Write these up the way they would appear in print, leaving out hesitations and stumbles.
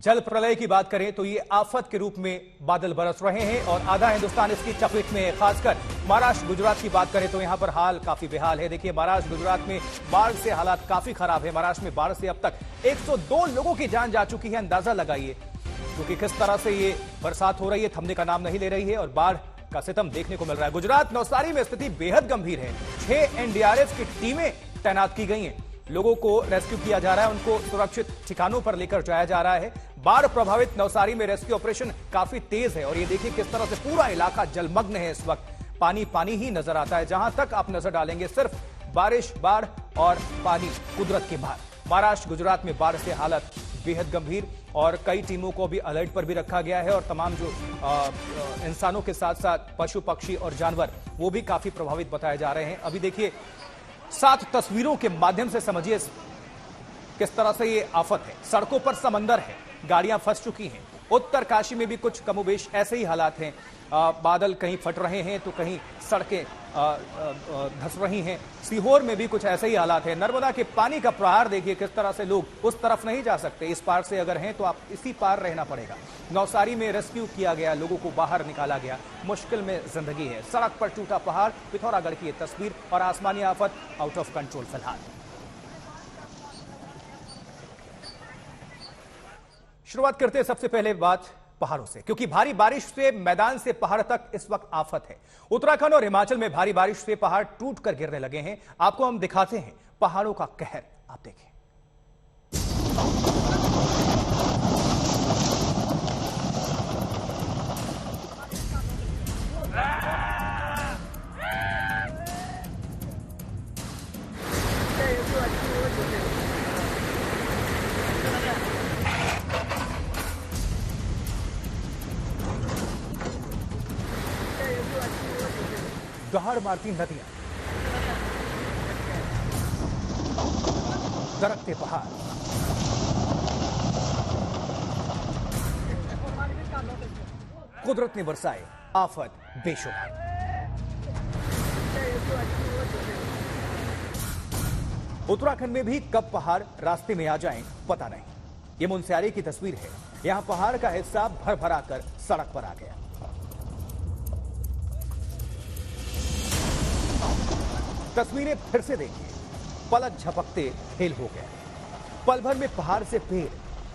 जल प्रलय की बात करें तो ये आफत के रूप में बादल बरस रहे हैं और आधा हिंदुस्तान इसकी चपेट में है। खासकर महाराष्ट्र गुजरात की बात करें तो यहां पर हाल काफी बेहाल है। देखिए, महाराष्ट्र गुजरात में बाढ़ से हालात काफी खराब है। महाराष्ट्र में बाढ़ से अब तक 102 लोगों की जान जा चुकी है। अंदाजा लगाइए क्योंकि किस तरह से ये बरसात हो रही है, थमने का नाम नहीं ले रही है और बाढ़ का सितम देखने को मिल रहा है। गुजरात नवसारी में स्थिति बेहद गंभीर है। 6 एनडीआरएफ की टीमें तैनात की गई हैं। लोगों को रेस्क्यू किया जा रहा है, उनको सुरक्षित ठिकानों पर लेकर जाया जा रहा है। बाढ़ प्रभावित नवसारी में रेस्क्यू ऑपरेशन काफी तेज है और ये देखिए किस तरह से पूरा इलाका जलमग्न है। इस वक्त पानी पानी ही नजर आता है। जहां तक आप नजर डालेंगे सिर्फ बारिश, बाढ़ और पानी, कुदरत की मार। महाराष्ट्र गुजरात में बाढ़ से हालत बेहद गंभीर और कई टीमों को भी अलर्ट पर भी रखा गया है और तमाम जो इंसानों के साथ साथ पशु पक्षी और जानवर वो भी काफी प्रभावित बताए जा रहे हैं। अभी देखिए 7 तस्वीरों के माध्यम से समझिए किस तरह से ये आफत है। सड़कों पर समंदर है, गाड़ियां फंस चुकी हैं। उत्तरकाशी में भी कुछ कमोबेश ऐसे ही हालात हैं। बादल कहीं फट रहे हैं तो कहीं सड़कें धंस रही हैं। सीहोर में भी कुछ ऐसे ही हालात हैं। नर्मदा के पानी का प्रहार देखिए किस तरह से लोग उस तरफ नहीं जा सकते। इस पार से अगर हैं तो आप इसी पार रहना पड़ेगा। नवसारी में रेस्क्यू किया गया, लोगों को बाहर निकाला गया। मुश्किल में जिंदगी है। सड़क पर टूटा पहाड़, पिथौरागढ़ की ये तस्वीर और आसमानी आफत आउट ऑफ कंट्रोल फिलहाल। शुरुआत करते हैं सबसे पहले बात पहाड़ों से, क्योंकि भारी बारिश से मैदान से पहाड़ तक इस वक्त आफत है। उत्तराखंड और हिमाचल में भारी बारिश से पहाड़ टूटकर गिरने लगे हैं। आपको हम दिखाते हैं पहाड़ों का कहर, आप देखें। दहाड़ मारती नदियां, दरकते पहाड़, कुदरत ने बरसाए आफत बेशुमार। उत्तराखंड में भी कब पहाड़ रास्ते में आ जाएं पता नहीं। ये मुनस्यारी की तस्वीर है। यहां पहाड़ का हिस्सा भर भरा कर सड़क पर आ गया। तस्वीरें फिर से देखिए, पलक झपकते फेल हो गया। पल भर में पहाड़ से पेड़,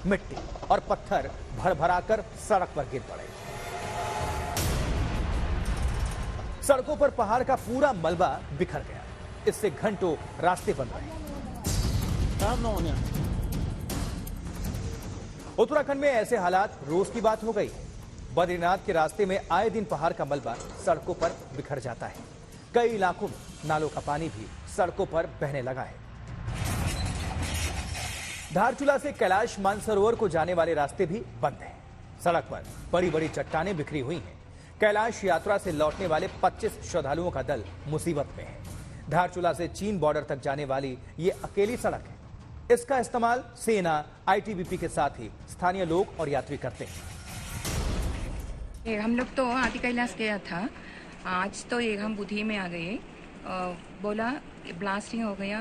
मिट्टी और पत्थर भर भराकर सड़क पर गिर पड़े। सड़कों पर पहाड़ का पूरा मलबा बिखर गया। इससे घंटों रास्ते बंद रहे। उत्तराखंड में ऐसे हालात रोज की बात हो गई है। बद्रीनाथ के रास्ते में आए दिन पहाड़ का मलबा सड़कों पर बिखर जाता है। कई इलाकों में नालों का पानी भी सड़कों पर बहने लगा है। धारचूला से कैलाश मानसरोवर को जाने वाले रास्ते भी बंद हैं। सड़क पर बड़ी बड़ी चट्टानें बिखरी हुई हैं। कैलाश यात्रा से लौटने वाले 25 श्रद्धालुओं का दल मुसीबत में है। धारचूला से चीन बॉर्डर तक जाने वाली ये अकेली सड़क है। इसका इस्तेमाल सेना, आईटीबीपी के साथ ही स्थानीय लोग और यात्री करते हैं। हम लोग तो आदि कैलाश गया था, आज तो एक हम बुधी में आ गए। बोला ब्लास्टिंग हो गया,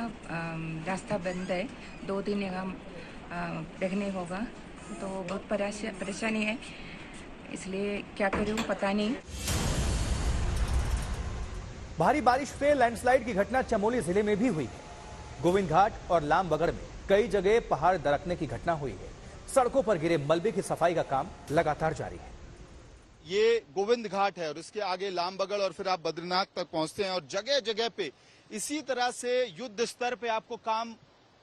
रास्ता बंद है, 2 दिन हम देखने होगा, तो बहुत परेशानी है। इसलिए क्या करूं पता नहीं। भारी बारिश से लैंडस्लाइड की घटना चमोली जिले में भी हुई है। गोविंद घाट और लामबगड़ में कई जगह पहाड़ दरकने की घटना हुई है। सड़कों पर गिरे मलबे की सफाई का काम लगातार जारी है। ये गोविंद घाट है और इसके आगे लामबगड़ और फिर आप बद्रीनाथ तक पहुंचते हैं और जगह जगह पे इसी तरह से युद्ध स्तर पे आपको काम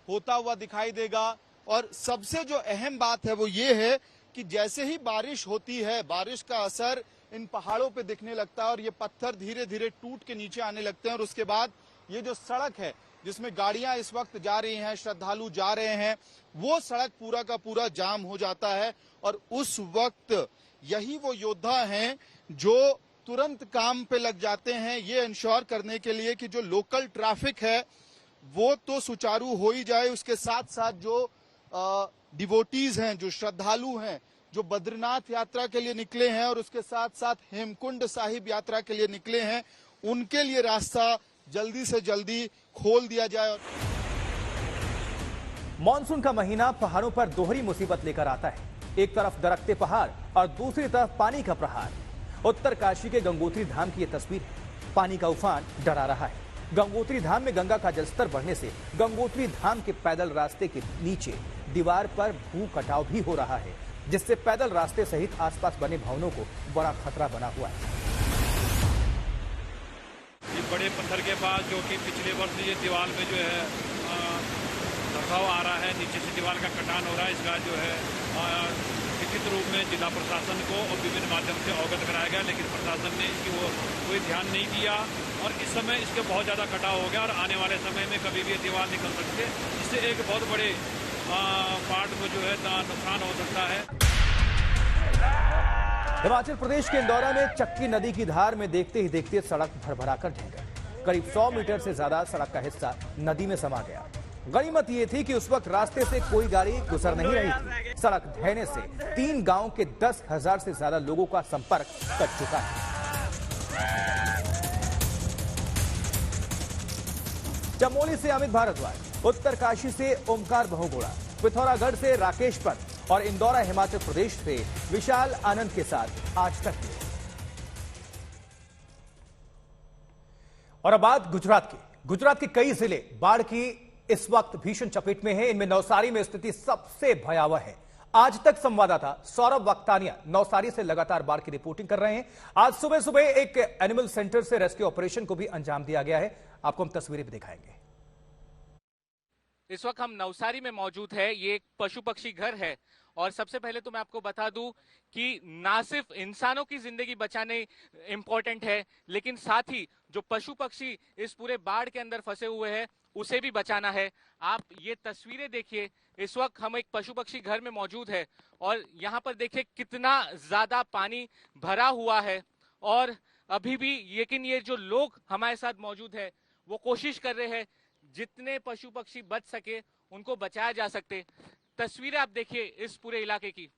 होता हुआ दिखाई देगा। और सबसे जो अहम बात है वो ये है कि जैसे ही बारिश होती है, बारिश का असर इन पहाड़ों पे दिखने लगता है और ये पत्थर धीरे धीरे टूट के नीचे आने लगते हैं। और उसके बाद ये जो सड़क है जिसमें गाड़ियां इस वक्त जा रही हैं, श्रद्धालु जा रहे हैं, वो सड़क पूरा का पूरा जाम हो जाता है। और उस वक्त यही वो योद्धा हैं जो तुरंत काम पे लग जाते हैं ये इंश्योर करने के लिए कि जो लोकल ट्रैफिक है वो तो सुचारू हो ही जाए। उसके साथ साथ जो डिवोटीज हैं, जो श्रद्धालु हैं, जो बद्रीनाथ यात्रा के लिए निकले हैं और उसके साथ साथ हेमकुंड साहिब यात्रा के लिए निकले हैं, उनके लिए रास्ता जल्दी से जल्दी खोल दिया जाए। मॉनसून का महीना पहाड़ों पर दोहरी मुसीबत लेकर आता है। एक तरफ दरकते पहाड़ और दूसरी तरफ पानी का प्रहार। उत्तरकाशी के गंगोत्री धाम की यह तस्वीर है। पानी का उफान डरा रहा है। गंगोत्री धाम में गंगा का जलस्तर बढ़ने से गंगोत्री धाम के पैदल रास्ते के नीचे दीवार पर भू कटाव भी हो रहा है, जिससे पैदल रास्ते सहित आसपास बने भवनों को बड़ा खतरा बना हुआ है। ये बड़े पत्थर के पास जो कि पिछले वर्ष ये दीवार में जो है धसाव आ रहा है, नीचे से दीवार का कटान हो रहा है। इसका जो है लिखित रूप में जिला प्रशासन को और विभिन्न माध्यम से अवगत कराया गया, लेकिन प्रशासन ने इसकी वो कोई ध्यान नहीं दिया और इस समय इसके बहुत ज़्यादा कटाव हो गया और आने वाले समय में कभी भी ये दीवार निकल सकती है, जिससे एक बहुत बड़े पार्ट को जो है नुकसान हो सकता है। हिमाचल प्रदेश के इंदौरा में चक्की नदी की धार में देखते ही देखते सड़क भरभराकर ढह गई। करीब 100 मीटर से ज्यादा सड़क का हिस्सा नदी में समा गया। गनीमत ये थी कि उस वक्त रास्ते से कोई गाड़ी गुजर नहीं रही थी। सड़क ढहने से 3 गांव के 10,000 से ज्यादा लोगों का संपर्क कट चुका है। चमोली से अमित भारद्वाज, उत्तरकाशी से ओमकार बहुगुणा, पिथौरागढ़ से राकेश पंत और इंदौरा हिमाचल प्रदेश से विशाल आनंद के साथ आज तक। और अब बात गुजरात की। गुजरात के कई जिले बाढ़ की इस वक्त भीषण चपेट में है। इनमें नवसारी में स्थिति सबसे भयावह है। आज तक संवाददाता सौरभ वक्तानिया नवसारी से लगातार बाढ़ की रिपोर्टिंग कर रहे हैं। आज सुबह सुबह एक एनिमल सेंटर से रेस्क्यू ऑपरेशन को भी अंजाम दिया गया है। आपको हम तस्वीरें भी दिखाएंगे। इस वक्त हम नवसारी में मौजूद है। ये एक पशु पक्षी घर है और सबसे पहले तो मैं आपको बता दूं कि ना सिर्फ इंसानों की जिंदगी बचाने इंपॉर्टेंट है, लेकिन साथ ही जो पशु पक्षी इस पूरे बाढ़ के अंदर फंसे हुए हैं उसे भी बचाना है। आप ये तस्वीरें देखिए। इस वक्त हम एक पशु पक्षी घर में मौजूद है और यहाँ पर देखिए कितना ज्यादा पानी भरा हुआ है और अभी भी लेकिन ये जो लोग हमारे साथ मौजूद है वो कोशिश कर रहे हैं जितने पशु पक्षी बच सके उनको बचाया जा सकते। तस्वीरें आप देखिए इस पूरे इलाके की।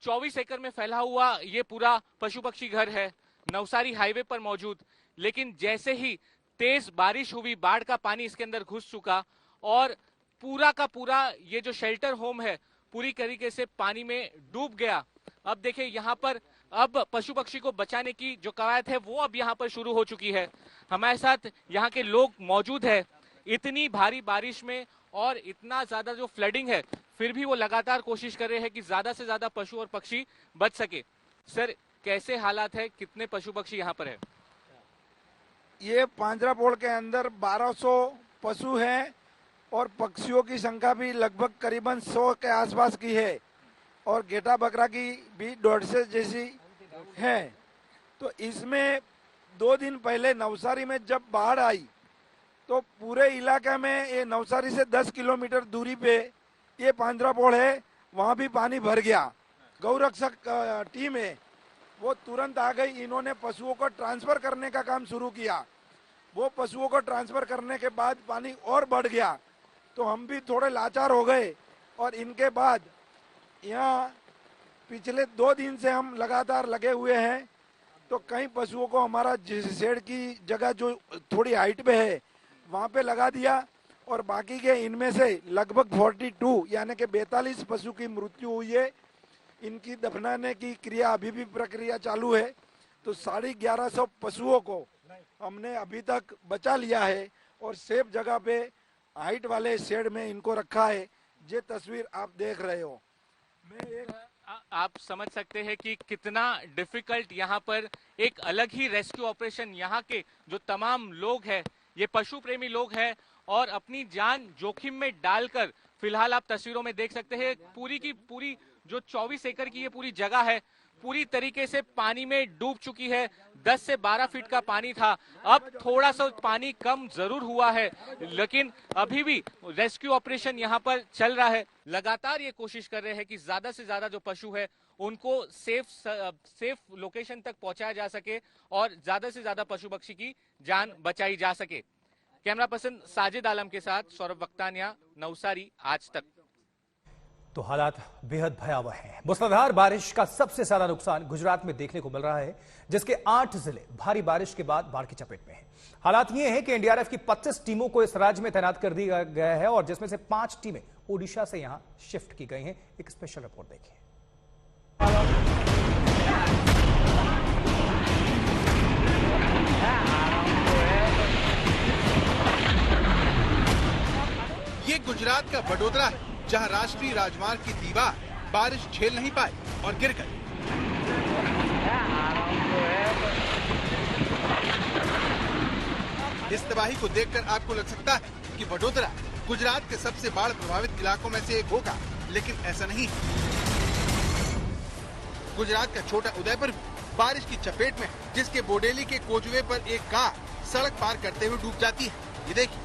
24 एकड़ में फैला हुआ ये पूरा पशु पक्षी घर है, नवसारी हाईवे पर मौजूद। लेकिन जैसे ही तेज बारिश हुई, बाढ़ का पानी इसके अंदर घुस चुका और पूरा का पूरा ये जो शेल्टर होम है पूरी तरीके से पानी में डूब गया। अब देखिए यहाँ पर अब पशु पक्षी को बचाने की जो कवायद है वो अब यहाँ पर शुरू हो चुकी है। हमारे साथ यहाँ के लोग मौजूद है। इतनी भारी बारिश में और इतना ज्यादा जो फ्लडिंग है फिर भी वो लगातार कोशिश कर रहे हैं कि ज्यादा से ज्यादा पशु और पक्षी बच सके। सर, कैसे हालात है, कितने पशु पक्षी यहाँ पर है? ये पांजरापोल के अंदर 1200 पशु हैं और पक्षियों की संख्या भी लगभग करीबन 100 के आसपास की है और गेटा बकरा की भी 150 जैसी है। तो इसमें 2 दिन पहले नवसारी में जब बाढ़ आई तो पूरे इलाके में, ये नवसारी से 10 किलोमीटर दूरी पे ये पांजरापोल है, वहाँ भी पानी भर गया। गौरक्षक टीम है वो तुरंत आ गई। इन्होंने पशुओं को ट्रांसफर करने का काम शुरू किया। वो पशुओं को ट्रांसफर करने के बाद पानी और बढ़ गया तो हम भी थोड़े लाचार हो गए और इनके बाद यहाँ पिछले 2 दिन से हम लगातार लगे हुए हैं। तो कई पशुओं को हमारा शेड की जगह जो थोड़ी हाइट पे है वहाँ पे लगा दिया और बाकी के इनमें से लगभग 42 यानी कि 42 पशु की मृत्यु हुई है। इनकी दफनाने की क्रिया अभी भी प्रक्रिया चालू है। तो 1150 पशुओं को हमने अभी तक बचा लिया है और सेफ जगह पे हाइट वाले शेड में इनको रखा है। ये तस्वीर आप देख रहे हो। आप समझ सकते हैं कि कितना डिफिकल्ट यहाँ पर एक अलग ही रेस्क्यू ऑपरेशन यहाँ के जो तमाम लोग हैं, ये पशु प्रेमी लोग हैं और अपनी जान जोखिम में डालकर फिलहाल आप तस्वीरों में देख सकते हैं पूरी की पूरी जो 24 एकड़ की ये पूरी जगह है पूरी तरीके से पानी में डूब चुकी है। 10 से 12 फीट का पानी था, अब थोड़ा सा पानी कम जरूर हुआ है लेकिन अभी भी रेस्क्यू ऑपरेशन यहाँ पर चल रहा है। लगातार ये कोशिश कर रहे हैं कि ज्यादा से ज्यादा जो पशु है उनको सेफ लोकेशन तक पहुंचाया जा सके और ज्यादा से ज्यादा पशु पक्षी की जान बचाई जा सके। कैमरा पर्सन साजिद आलम के साथ सौरभ वक्तानिया, नवसारी, आज तक। तो हालात बेहद भयावह हैं। मूसलाधार बारिश का सबसे ज्यादा नुकसान गुजरात में देखने को मिल रहा है, जिसके 8 जिले भारी बारिश के बाद बाढ़ की चपेट में हैं। हालात ये हैं कि एनडीआरएफ की 25 टीमों को इस राज्य में तैनात कर दिया गया है और जिसमें से 5 टीमें ओडिशा से यहां शिफ्ट की गई हैं। एक स्पेशल रिपोर्ट देखिए। गुजरात का वडोदरा है, जहां राष्ट्रीय राजमार्ग की दीवार बारिश झेल नहीं पाई और गिर गई। इस तबाही को देखकर आपको लग सकता है कि वडोदरा गुजरात के सबसे बाढ़ प्रभावित इलाकों में से एक होगा, लेकिन ऐसा नहीं। गुजरात का छोटा उदयपुर भी बारिश की चपेट में, जिसके बोडेली के कोचवे पर एक कार सड़क पार करते हुए डूब जाती है। ये देखिए,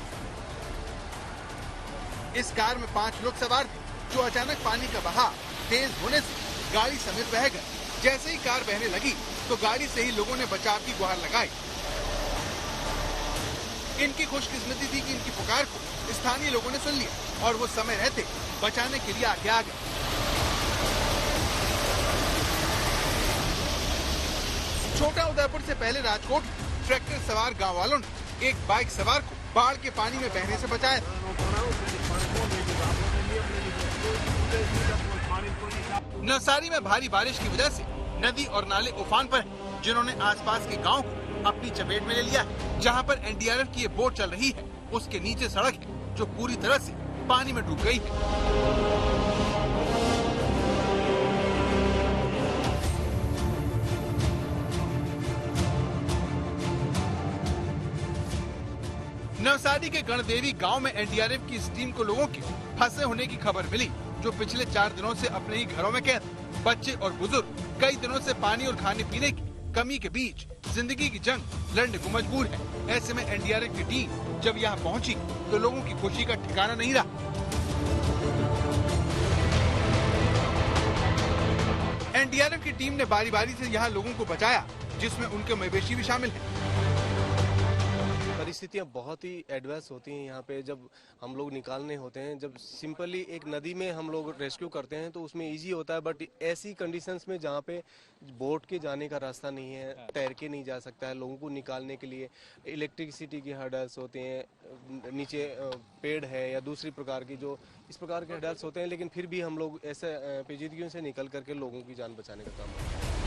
इस कार में 5 लोग सवार थे, जो अचानक पानी का बहाव तेज होने से गाड़ी समेत बह गए। जैसे ही कार बहने लगी तो गाड़ी से ही लोगों ने बचाव की गुहार लगाई। इनकी खुशकिस्मती थी कि इनकी पुकार को स्थानीय लोगों ने सुन लिया और वो समय रहते बचाने के लिए आगे आ गए। छोटा उदयपुर से पहले राजकोट ट्रैक्टर सवार गांव वालों ने एक बाइक सवार को बाढ़ के पानी में बहने से बचाया। नवसारी में भारी बारिश की वजह से नदी और नाले उफान पर हैं, जिन्होंने आसपास के गांव को अपनी चपेट में ले लिया है। जहां पर एनडीआरएफ की ये बोट चल रही है, उसके नीचे सड़क है जो पूरी तरह से पानी में डूब गई है। नवसारी के गणदेवी गांव में एनडीआरएफ की इस टीम को लोगों के फंसे होने की खबर मिली, जो पिछले 4 दिनों से अपने ही घरों में कैद। बच्चे और बुजुर्ग कई दिनों से पानी और खाने पीने की कमी के बीच जिंदगी की जंग लड़ने को मजबूर है। ऐसे में एनडीआरएफ की टीम जब यहाँ पहुँची तो लोगों की खुशी का ठिकाना नहीं रहा। एनडीआरएफ की टीम ने बारी बारी से यहाँ लोगों को बचाया, जिसमें उनके मवेशी भी शामिल हैं। परिस्थितियाँ बहुत ही एडवर्स होती हैं यहाँ पे। जब हम लोग निकालने होते हैं, जब सिंपली एक नदी में हम लोग रेस्क्यू करते हैं तो उसमें इजी होता है, बट ऐसी कंडीशंस में जहाँ पे बोट के जाने का रास्ता नहीं है, तैर के नहीं जा सकता है, लोगों को निकालने के लिए इलेक्ट्रिसिटी की हर्डल्स होते हैं, नीचे पेड़ है या दूसरी प्रकार की जो इस प्रकार के हर्डल्स होते हैं, लेकिन फिर भी हम लोग ऐसे पेचीदगियों से निकल करके लोगों की जान बचाने का काम करते हैं।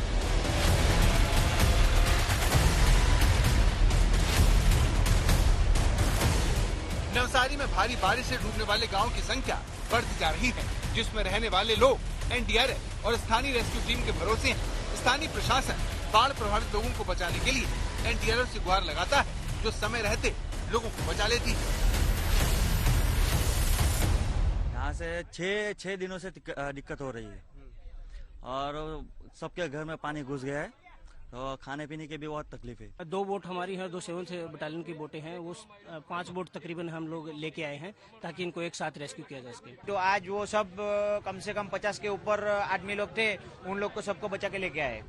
नवसारी में भारी बारिश से डूबने वाले गांवों की संख्या बढ़ती जा रही है, जिसमें रहने वाले लोग एनडीआरएफ और स्थानीय रेस्क्यू टीम के भरोसे हैं। स्थानीय प्रशासन बाढ़ प्रभावित लोगों को बचाने के लिए एनडीआरएफ से गुहार लगाता है, जो समय रहते लोगों को बचा लेती है। यहाँ से 6 दिनों से दिक्कत हो रही है और सबके घर में पानी घुस गया है, तो खाने पीने की भी बहुत तकलीफ है। 2 बोट हमारी है, 2 7 बटालियन की बोटें हैं, वो 5 बोट तकरीबन हम लोग लेके आए हैं ताकि इनको एक साथ रेस्क्यू किया जा सके। तो आज वो सब कम से कम 50 के ऊपर आदमी लोग थे, उन लोग को सबको बचा के लेके आए।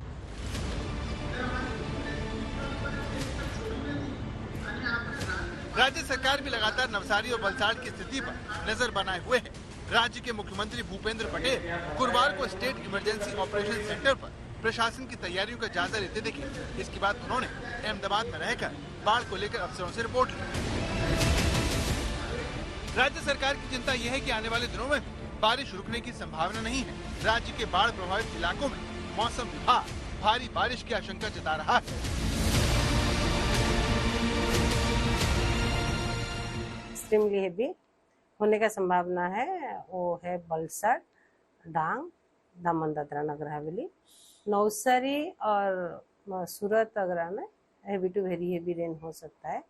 राज्य सरकार भी लगातार नवसारी और वलसाड़ की स्थिति पर नजर बनाए हुए है। राज्य के मुख्यमंत्री भूपेंद्र पटेल गुरुवार को स्टेट इमरजेंसी ऑपरेशन सेंटर पर प्रशासन की तैयारियों का जायजा लेते दिखे। इसके बाद उन्होंने अहमदाबाद में रहकर बाढ़ को लेकर अफसरों से रिपोर्ट ली। राज्य सरकार की चिंता यह है कि आने वाले दिनों में बारिश रुकने की संभावना नहीं है। राज्य के बाढ़ प्रभावित इलाकों में मौसम विभाग भारी बारिश की आशंका जता रहा है। एक्सट्रीमली हेवी होने का संभावना है, वो है वलसाड़, डांग, दमन दादरा नगर हवेली, नवसारी और सूरत वगैरह में heavy to very heavy rain हो सकता है।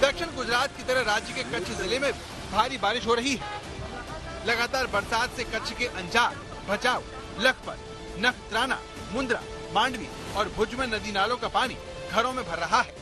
दक्षिण गुजरात की तरह राज्य के कच्छ जिले में भारी बारिश हो रही है। लगातार बरसात से कच्छ के अंजार, भचाऊ, लखपत, नखत्राना, मुंद्रा, मांडवी और भुज में नदी नालों का पानी घरों में भर रहा है।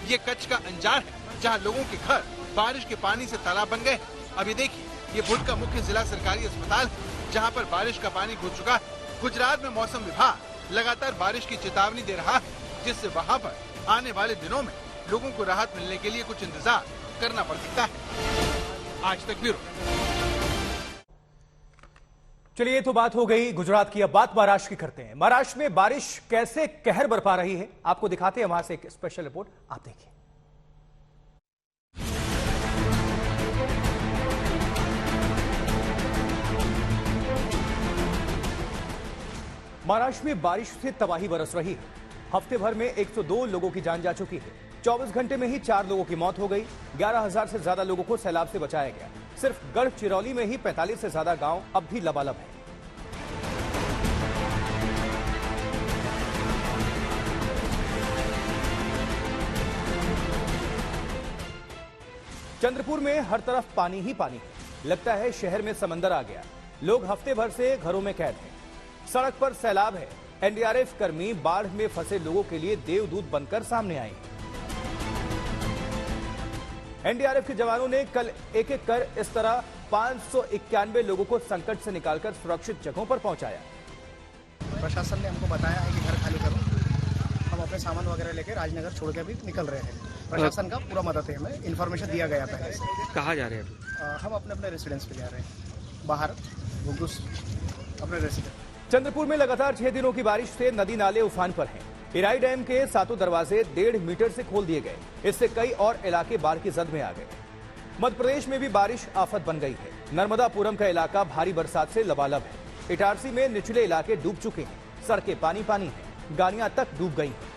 ये कच्छ का अंजार है, जहां लोगों के घर बारिश के पानी से तालाब बन गए। अभी देखिए, ये भुज का मुख्य जिला सरकारी अस्पताल है, जहां पर बारिश का पानी घुस चुका है। गुजरात में मौसम विभाग लगातार बारिश की चेतावनी दे रहा है, जिससे वहां पर आने वाले दिनों में लोगों को राहत मिलने के लिए कुछ इंतजार करना पड़ सकता है। आज तक ब्यूरो। चलिए, ये तो बात हो गई गुजरात की। अब बात महाराष्ट्र की करते हैं। महाराष्ट्र में बारिश कैसे कहर बरपा रही है, आपको दिखाते हैं वहां से एक स्पेशल रिपोर्ट, आप देखिए। महाराष्ट्र में बारिश से तबाही बरस रही है। हफ्ते भर में 102 लोगों की जान जा चुकी है। 24 घंटे में ही 4 लोगों की मौत हो गई। 11,000 से ज्यादा लोगों को सैलाब से बचाया गया। सिर्फ गढ़चिरौली में ही 45 से ज्यादा गांव अब भी लबालब हैं। चंद्रपुर में हर तरफ पानी ही पानी है। लगता है शहर में समंदर आ गया। लोग हफ्ते भर से घरों में कैद हैं। सड़क पर सैलाब है। एनडीआरएफ कर्मी बाढ़ में फंसे लोगों के लिए देवदूत बनकर सामने आए। एनडीआरएफ के जवानों ने कल एक एक कर इस तरह 591 लोगों को संकट से निकालकर सुरक्षित जगहों पर पहुंचाया। प्रशासन ने हमको बताया है कि घर खाली करो। हम अपने सामान वगैरह लेकर राजनगर छोड़ के भी निकल रहे हैं। प्रशासन का पूरा मदद है, हमें इन्फॉर्मेशन दिया गया पहले से। कहाँ जा रहे हैं? हम अपने अपने रेसिडेंस पे जा रहे हैं, बाहर घुघुस अपने रेसिडेंस। चंद्रपुर में लगातार 6 दिनों की बारिश से नदी नाले उफान पर हैं। इराई डैम के 7 दरवाजे 1.5 मीटर से खोल दिए गए। इससे कई और इलाके बाढ़ की जद में आ गए। मध्य प्रदेश में भी बारिश आफत बन गई है। नर्मदापुरम का इलाका भारी बरसात से लबालब है। इटारसी में निचले इलाके डूब चुके हैं। सड़कें पानी पानी हैं। गाड़ियां तक डूब गई हैं।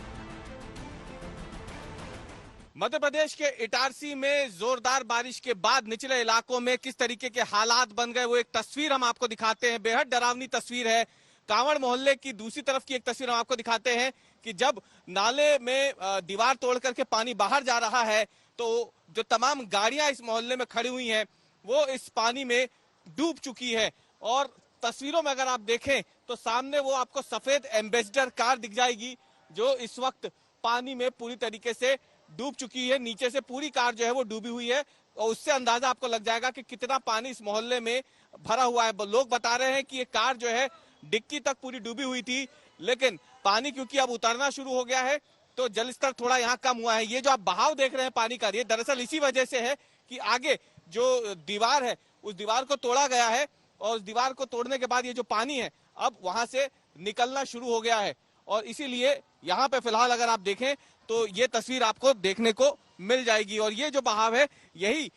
मध्य प्रदेश के इटारसी में जोरदार बारिश के बाद निचले इलाकों में किस तरीके के हालात बन गए, वो एक तस्वीर हम आपको दिखाते हैं। बेहद डरावनी तस्वीर है। कांवड़ मोहल्ले की दूसरी तरफ की एक तस्वीर हम आपको दिखाते हैं कि जब नाले में दीवार तोड़ करके पानी बाहर जा रहा है तो जो तमाम गाड़ियां इस मोहल्ले में खड़ी हुई हैं वो इस पानी में डूब चुकी है। और तस्वीरों में अगर आप देखें तो सामने वो आपको सफेद एम्बेसडर कार दिख जाएगी जो इस वक्त पानी में पूरी तरीके से डूब चुकी है। नीचे से पूरी कार जो है वो डूबी हुई है और उससे अंदाजा आपको लग जाएगा कि कितना पानी इस मोहल्ले में भरा हुआ है। लोग बता रहे हैं कि ये कार जो है डिक्की तक पूरी डूबी हुई थी, लेकिन पानी क्योंकि अब उतरना शुरू हो गया है तो जलस्तर थोड़ा यहाँ कम हुआ है। ये जो आप बहाव देख रहे हैं पानी का, ये दरअसल इसी वजह से है कि आगे जो दीवार है उस दीवार को तोड़ा गया है और उस दीवार को तोड़ने के बाद ये जो पानी है अब वहां से निकलना शुरू हो गया है। और इसीलिए यहाँ पे फिलहाल अगर आप देखें तो ये तस्वीर आपको देखने को मिल जाएगी। और ये जो बहाव है यही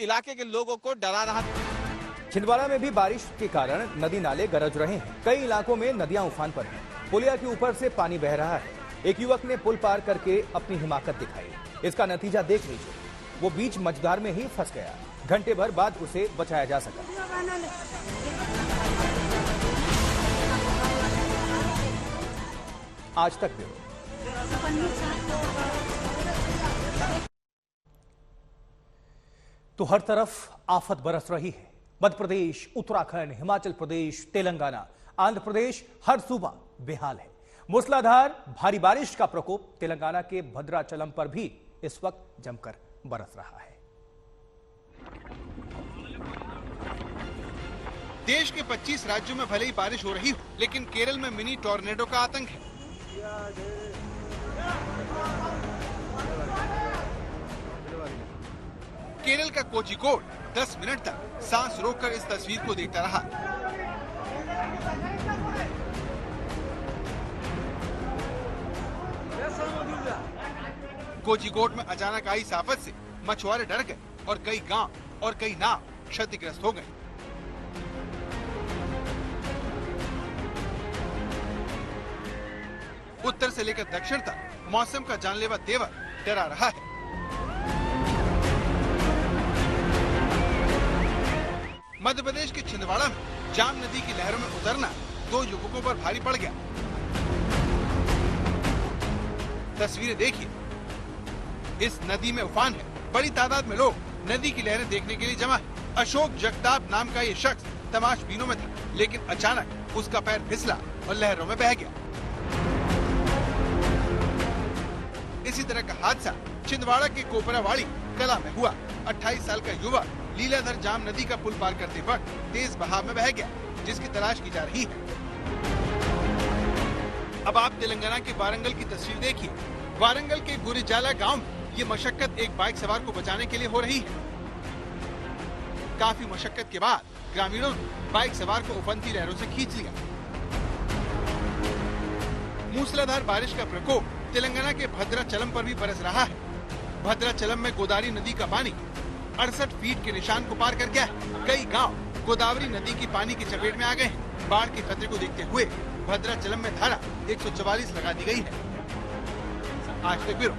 इलाके के लोगों को डरा रहा है। छिंदवाड़ा में भी बारिश के कारण नदी नाले गरज रहे हैं। कई इलाकों में नदियां उफान पर हैं। पुलिया के ऊपर से पानी बह रहा है। एक युवक ने पुल पार करके अपनी हिमाकत दिखाई। इसका नतीजा देख लीजिए, वो बीच मझधार में ही फंस गया। घंटे भर बाद उसे बचाया जा सका। आज तक ब्यूरो। तो हर तरफ आफत बरस रही है। मध्य प्रदेश, उत्तराखंड, हिमाचल प्रदेश, तेलंगाना, आंध्र प्रदेश, हर सूबा बेहाल है। मूसलाधार भारी बारिश का प्रकोप तेलंगाना के भद्राचलम पर भी इस वक्त जमकर बरस रहा है। देश के 25 राज्यों में भले ही बारिश हो रही हो, लेकिन केरल में मिनी टॉर्नेडो का आतंक है। केरल का कोझिकोड 10 मिनट तक सांस रोककर इस तस्वीर को देखता रहा। कोझिकोड में अचानक आई इस आफत से मछुआरे डर गए और कई गांव और कई नाव क्षतिग्रस्त हो गए। उत्तर से लेकर दक्षिण तक मौसम का जानलेवा तेवर डरा रहा है। मध्य प्रदेश के छिंदवाड़ा में जाम नदी की लहरों में उतरना 2 युवकों पर भारी पड़ गया। तस्वीरें देखिए, इस नदी में उफान है। बड़ी तादाद में लोग नदी की लहरें देखने के लिए जमा है। अशोक जगताप नाम का ये शख्स तमाशबीनों में था, लेकिन अचानक उसका पैर फिसला और लहरों में बह गया। इसी तरह का हादसा छिंदवाड़ा के कोपरावाड़ी कला में हुआ। 28 साल का युवक लीलाधर जाम नदी का पुल पार करते वक्त तेज बहाव में बह गया, जिसकी तलाश की जा रही है। अब आप तेलंगाना के वारंगल की तस्वीर देखिए। वारंगल के गुरिजाला गांव में ये मशक्कत एक बाइक सवार को बचाने के लिए हो रही है। काफी मशक्कत के बाद ग्रामीणों ने बाइक सवार को उफनती लहरों से खींच लिया। मूसलाधार बारिश का प्रकोप तेलंगाना के भद्राचलम पर भी बरस रहा है। भद्राचलम में गोदावरी नदी का पानी 68 फीट के निशान को पार कर गया है। कई गांव गोदावरी नदी की पानी की चपेट में आ गए हैं। बाढ़ के खतरे को देखते हुए भद्राचलम में धारा 144 लगा दी गई है। आज तक ब्यूरो।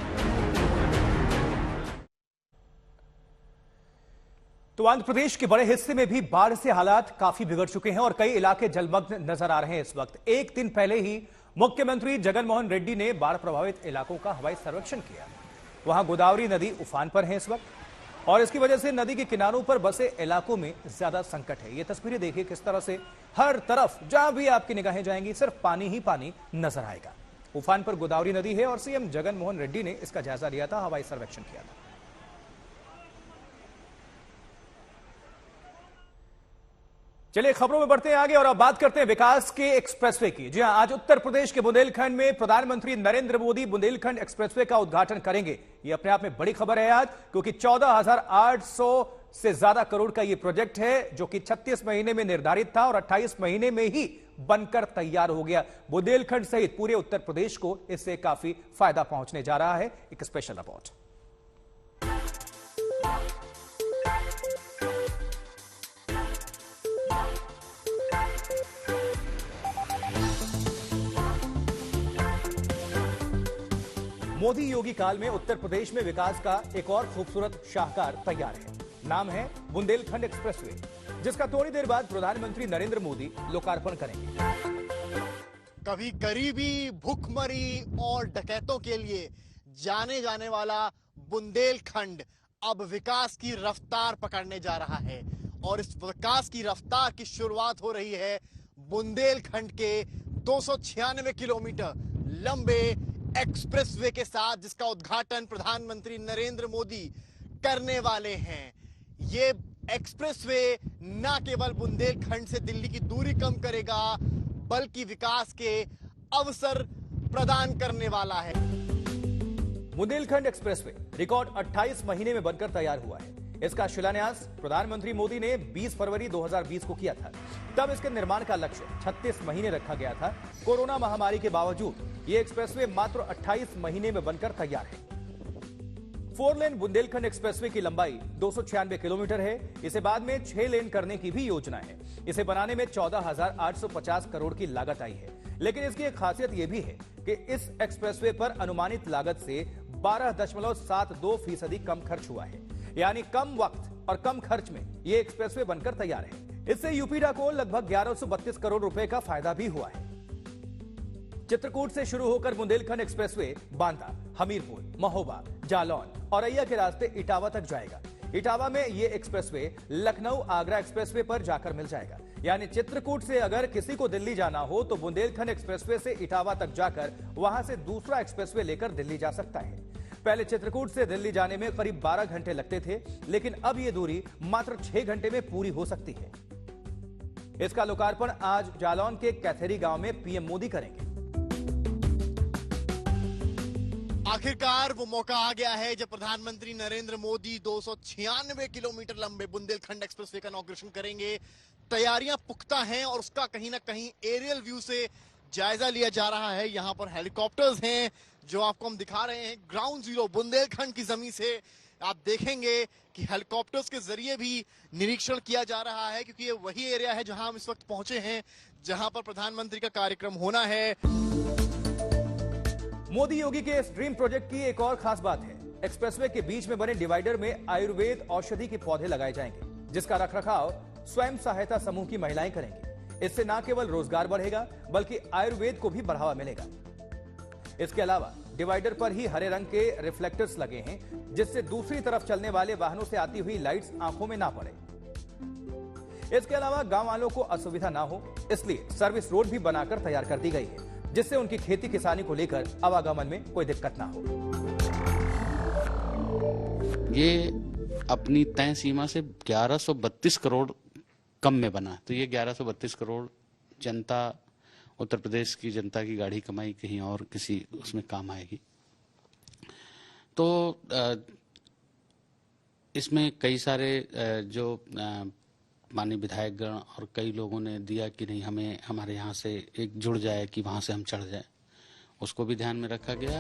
तो आंध्र प्रदेश के बड़े हिस्से में भी बाढ़ से हालात काफी बिगड़ चुके हैं और कई इलाके जलमग्न नजर आ रहे हैं इस वक्त। एक दिन पहले ही मुख्यमंत्री जगनमोहन रेड्डी ने बाढ़ प्रभावित इलाकों का हवाई सर्वेक्षण किया। वहां गोदावरी नदी उफान पर है इस वक्त और इसकी वजह से नदी के किनारों पर बसे इलाकों में ज्यादा संकट है। ये तस्वीरें देखिए किस तरह से हर तरफ जहां भी आपकी निगाहें जाएंगी सिर्फ पानी ही पानी नजर आएगा। उफान पर गोदावरी नदी है और सीएम जगनमोहन रेड्डी ने इसका जायजा लिया था, हवाई सर्वेक्षण किया था। चलिए खबरों में बढ़ते हैं आगे और अब बात करते हैं विकास के एक्सप्रेसवे की। जी हां, आज उत्तर प्रदेश के बुंदेलखंड में प्रधानमंत्री नरेंद्र मोदी बुंदेलखंड एक्सप्रेसवे का उद्घाटन करेंगे। ये अपने आप में बड़ी खबर है आज, क्योंकि 14,800 से ज्यादा करोड़ का ये प्रोजेक्ट है जो कि 36 महीने में निर्धारित था और 28 महीने में ही बनकर तैयार हो गया। बुंदेलखंड सहित पूरे उत्तर प्रदेश को इससे काफी फायदा पहुंचने जा रहा है। एक स्पेशल रिपोर्ट। मोदी योगी काल में उत्तर प्रदेश में विकास का एक और खूबसूरत शाहकार तैयार है। नाम है बुंदेलखंड एक्सप्रेसवे, जिसका थोड़ी देर बाद प्रधानमंत्री नरेंद्र मोदी लोकार्पण करेंगे। कभी गरीबी, भूखमरी और डकैतों के लिए जाने जाने वाला बुंदेलखंड अब विकास की रफ्तार पकड़ने जा रहा है और इस विकास की रफ्तार की शुरुआत हो रही है बुंदेलखंड के 296 किलोमीटर लंबे एक्सप्रेसवे के साथ, जिसका उद्घाटन प्रधानमंत्री नरेंद्र मोदी करने वाले हैं। ये एक्सप्रेसवे न केवल बुंदेलखंड से दिल्ली की दूरी कम करेगा बल्कि विकास के अवसर प्रदान करने वाला है। बुंदेलखंड एक्सप्रेसवे रिकॉर्ड 28 महीने में बनकर तैयार हुआ है। इसका शिलान्यास प्रधानमंत्री मोदी ने 20 फरवरी 2020 को किया था। तब इसके निर्माण का लक्ष्य 36 महीने रखा गया था। कोरोना महामारी के बावजूद ये एक्सप्रेसवे मात्र 28 महीने में बनकर तैयार है। 4 लेन बुंदेलखंड एक्सप्रेसवे की लंबाई 296 किलोमीटर है। इसे बाद में 6 लेन करने की भी योजना है। इसे बनाने में 14,850 करोड़ की लागत आई है। लेकिन इसकी एक खासियत यह भी है कि इस एक्सप्रेसवे पर अनुमानित लागत से 12.72% कम खर्च हुआ है। यानी कम वक्त और कम खर्च में यह एक्सप्रेसवे बनकर तैयार है। इससे यूपीडा को लगभग 1132 करोड़ रुपए का फायदा भी हुआ है। चित्रकूट से शुरू होकर बुंदेलखंड एक्सप्रेसवे बांदा, हमीरपुर, महोबा, जालौन, औरैया के रास्ते इटावा तक जाएगा। इटावा में यह एक्सप्रेसवे लखनऊ आगरा एक्सप्रेसवे पर जाकर मिल जाएगा। यानी चित्रकूट से अगर किसी को दिल्ली जाना हो तो बुंदेलखंड एक्सप्रेसवे से इटावा तक जाकर वहां से दूसरा एक्सप्रेसवे लेकर दिल्ली जा सकता है। पहले चित्रकूट से दिल्ली जाने में करीब 12 घंटे लगते थे, लेकिन अब यह दूरी मात्र 6 घंटे में पूरी हो सकती है। इसका लोकार्पण आज जालौन के कैथेरी गांव में पीएम मोदी करेंगे। आखिरकार वो मौका आ गया है जब प्रधानमंत्री नरेंद्र मोदी 296 किलोमीटर लंबे बुंदेलखंड एक्सप्रेसवे का इनॉग्रेशन करेंगे। तैयारियां पुख्ता हैं और उसका कहीं ना कहीं एरियल व्यू से जायजा लिया जा रहा है। यहाँ पर हेलीकॉप्टर्स हैं जो आपको हम दिखा रहे हैं। ग्राउंड जीरो बुंदेलखंड की जमीन से आप देखेंगे कि हेलीकॉप्टर्स के जरिए भी निरीक्षण किया जा रहा है, क्योंकि ये वही एरिया है जहां हम इस वक्त पहुंचे हैं, जहां पर प्रधानमंत्री का कार्यक्रम होना है। मोदी योगी के इस ड्रीम प्रोजेक्ट की एक और खास बात है। एक्सप्रेसवे के बीच में बने डिवाइडर में आयुर्वेद औषधि के पौधे लगाए जाएंगे, जिसका रखरखाव स्वयं सहायता समूह की महिलाएं करेंगी। इससे न केवल रोजगार बढ़ेगा बल्कि आयुर्वेद को भी बढ़ावा मिलेगा। इसके अलावा डिवाइडर पर ही हरे रंग के रिफ्लेक्टर्स लगे हैं, जिससे दूसरी तरफ चलने वाले वाहनों से आती हुई लाइट्स आंखों में ना पड़े। इसके अलावा गांव वालों को असुविधा ना हो, इसलिए सर्विस रोड भी बनाकर तैयार कर दी गई है, जिससे उनकी खेती किसानी को लेकर आवागमन में कोई दिक्कत ना हो। ये अपनी तय सीमा से 1132 करोड़ कम में बना, तो ये 1132 करोड़ जनता, उत्तर प्रदेश की जनता की गाढ़ी कमाई कहीं और किसी उसमें काम आएगी। तो इसमें कई सारे जो माननीय विधायकगण और कई लोगों ने दिया कि नहीं, हमें हमारे यहाँ से एक जुड़ जाए कि वहां से हम चढ़ जाए, उसको भी ध्यान में रखा गया।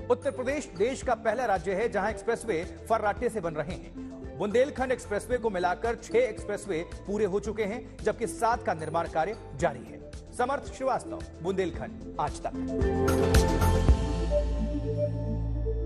उत्तर प्रदेश देश का पहला राज्य है जहां एक्सप्रेसवे फर्राटे से बन रहे हैं। बुंदेलखंड एक्सप्रेसवे को मिलाकर 6 एक्सप्रेसवे पूरे हो चुके हैं, जबकि 7 का निर्माण कार्य जारी है। समर्थ श्रीवास्तव, बुंदेलखंड आज तक।